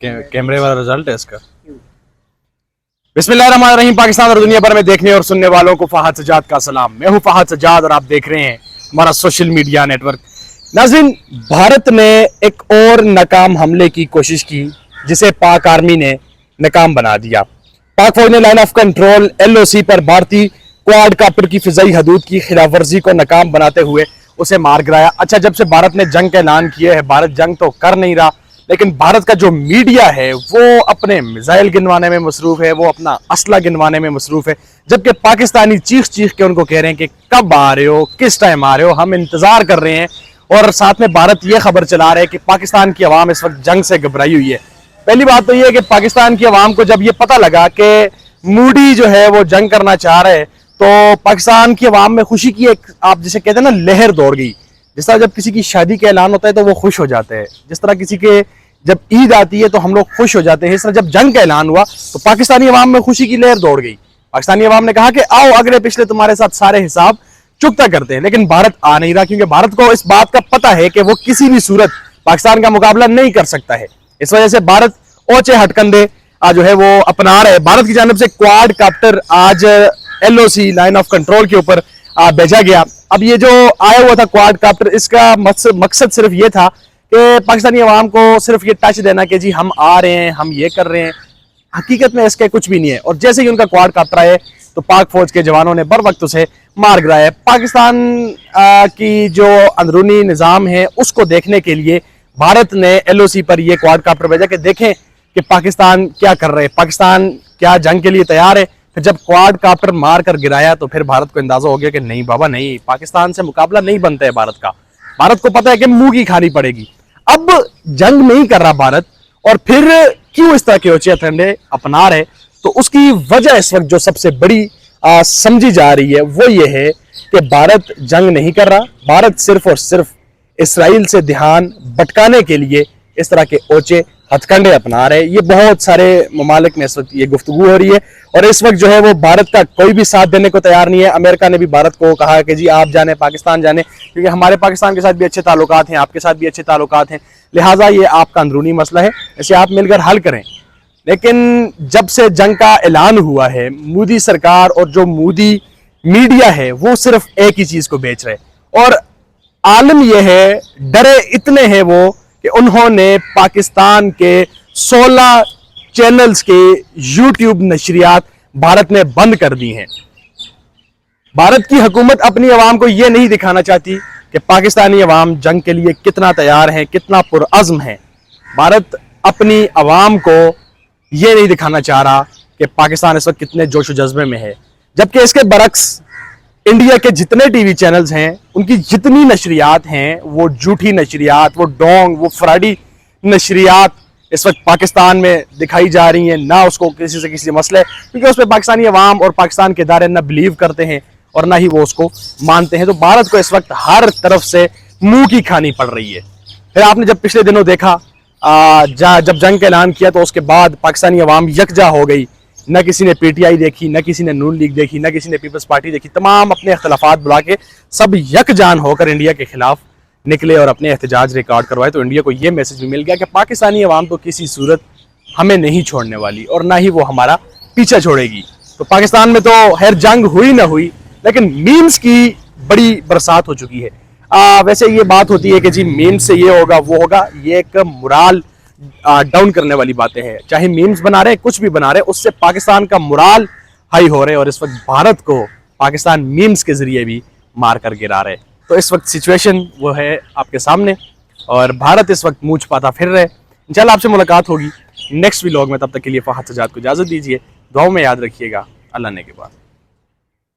कैमरे वाला रिजल्ट है इसका। बिस्मिल्लाहिर्रहमानिर्रहीम। पाकिस्तान और दुनिया भर में देखने और सुनने वालों को फहद सज्जाद का सलाम। मैं हूं फहद सज्जाद और आप देख रहे हैं हमारा सोशल मीडिया नेटवर्क। नाज़रीन, भारत ने एक और नाकाम हमले की कोशिश की जिसे पाक आर्मी ने नाकाम बना दिया। पाक फौज ने लाइन ऑफ कंट्रोल LOC पर भारतीय क्वाड काप्टर की फिजाई हदूद की खिलाफ वर्जी को नाकाम बनाते हुए उसे मार गिराया। अच्छा, जब से भारत ने जंग का ऐलान किया है, भारत जंग तो कर नहीं रहा, लेकिन भारत का जो मीडिया है वो अपने मिसाइल गिनवाने में मसरूफ है, वो अपना असला गिनवाने में मसरूफ है, जबकि पाकिस्तानी चीख चीख के उनको कह रहे हैं कि कब आ रहे हो, किस टाइम आ रहे हो, हम इंतजार कर रहे हैं। और साथ में भारत ये खबर चला रहा है कि पाकिस्तान की आवाम इस वक्त जंग से घबराई हुई है। पहली बात तो ये है कि पाकिस्तान की आवाम को जब ये पता लगा कि मूडी जो है वो जंग करना चाह रहे हैं, तो पाकिस्तान की आवाम में खुशी की एक, आप जिसे कहते हैं ना, लहर दौड़ गई। जिस तरह जब किसी की शादी का ऐलान होता है तो वो खुश हो जाते हैं, जिस तरह किसी के जब ईद आती है तो हम लोग खुश हो जाते हैं, इस तरह जब जंग का ऐलान हुआ तो पाकिस्तानी अवाम में खुशी की लहर दौड़ गई। पाकिस्तानी अवाम ने कहा कि आओ अगले पिछले तुम्हारे साथ सारे हिसाब चुकता करते हैं। लेकिन भारत आ नहीं रहा, क्योंकि भारत को इस बात का पता है कि वो किसी भी सूरत पाकिस्तान का मुकाबला नहीं कर सकता है। इस वजह से भारत ओचे हटकंडे जो है वो अपना रहे। भारत की जानिब से क्वाड काप्टर आज LOC लाइन ऑफ कंट्रोल के ऊपर भेजा गया। अब ये जो आया हुआ था क्वाड काप्टर, इसका मकसद सिर्फ ये था कि पाकिस्तानी अवाम को सिर्फ ये टच देना कि जी हम आ रहे हैं, हम ये कर रहे हैं। हकीकत में इसके कुछ भी नहीं है। और जैसे ही उनका क्वाड काप्टर आए तो पाक फौज के जवानों ने बर वक्त उसे मार गिराया। पाकिस्तान की जो अंदरूनी निज़ाम है उसको देखने के लिए भारत ने LOC पर यह क्वाड काप्टर भेजा कि देखें कि पाकिस्तान क्या कर रहे हैं, पाकिस्तान क्या जंग के लिए तैयार है। फिर जब क्वाड काप्टर मार कर गिराया तो फिर भारत को अंदाजा हो गया कि नहीं बाबा नहीं, पाकिस्तान से मुकाबला नहीं बनता है भारत का। भारत को पता है कि मुंह की खानी पड़ेगी। अब जंग नहीं कर रहा भारत, और फिर क्यों इस तरह के ओछे हथकंडे अपना रहे, तो उसकी वजह इस वक्त जो सबसे बड़ी समझी जा रही है वो ये है कि भारत जंग नहीं कर रहा। भारत सिर्फ और सिर्फ इसराइल से ध्यान भटकाने के लिए इस तरह के ओछे हथकंडे अपना रहे। ये बहुत सारे ममालिक में इस वक्त ये गुफ्तगू हो रही है, और इस वक्त जो है वो भारत का कोई भी साथ देने को तैयार नहीं है। अमेरिका ने भी भारत को कहा कि जी आप जाने, पाकिस्तान जाने, क्योंकि हमारे पाकिस्तान के साथ भी अच्छे ताल्लुकात हैं, आपके साथ भी अच्छे ताल्लुकात हैं, लिहाजा ये आपका अंदरूनी मसला है, इसे आप मिलकर हल करें। लेकिन जब से जंग का ऐलान हुआ है, मोदी सरकार और जो मोदी मीडिया है वो सिर्फ एक ही चीज को बेच रहे, और आलम यह है, डरे इतने हैं वो कि उन्होंने पाकिस्तान के 16 चैनल्स के YouTube नशरियात भारत में बंद कर दी हैं। भारत की हुकूमत अपनी आवाम को यह नहीं दिखाना चाहती कि पाकिस्तानी अवाम जंग के लिए कितना तैयार है, कितना पुरअज़्म है। भारत अपनी आवाम को यह नहीं दिखाना चाह रहा कि पाकिस्तान इस वक्त कितने जोश व जज्बे में है, जबकि इसके बरक्स इंडिया के जितने TV चैनल्स हैं, उनकी जितनी नशरियात हैं, वो झूठी नशरियात, वो डोंग, वो फ्राडी नशरियात इस वक्त पाकिस्तान में दिखाई जा रही हैं। ना उसको किसी से किसी मसले, क्योंकि उसमें पाकिस्तानी अवाम और पाकिस्तान के इदारे ना बिलीव करते हैं और ना ही वो उसको मानते हैं। तो भारत को इस वक्त हर तरफ से मुंह की खानी पड़ रही है। फिर आपने जब पिछले दिनों देखा, जब जंग का ऐलान किया तो उसके बाद पाकिस्तानी अवाम यकजा हो गई। न किसी ने PTI देखी, न किसी ने नून लीग देखी, न किसी ने पीपल्स पार्टी देखी। तमाम अपने इख्तलाफात बुला के सब यकजान होकर इंडिया के खिलाफ निकले और अपने एहतजाज रिकॉर्ड करवाए। तो इंडिया को यह मैसेज भी मिल गया कि पाकिस्तानी अवाम तो किसी सूरत हमें नहीं छोड़ने वाली, और ना ही वो हमारा पीछा छोड़ेगी। तो पाकिस्तान में तो खैर जंग हुई ना हुई, लेकिन मीम्स की बड़ी बरसात हो चुकी है। वैसे ये बात होती है कि जी मीम्स से ये होगा वो होगा, ये एक मुराल डाउन करने वाली बातें हैं। चाहे मीम्स बना रहे, कुछ भी बना रहे, उससे पाकिस्तान का मुराल हाई हो रहे, और इस वक्त भारत को पाकिस्तान मीम्स के जरिए भी मार कर गिरा रहे। तो इस वक्त सिचुएशन वो है आपके सामने, और भारत इस वक्त मुंह छुपाता फिर रहे। इंशाल्लाह आपसे मुलाकात होगी नेक्स्ट व्लॉग में। तब तक के लिए फहद सज्जाद को इजाजत दीजिए। दुआओं में याद रखिएगा। अल्लाह ने के बाद।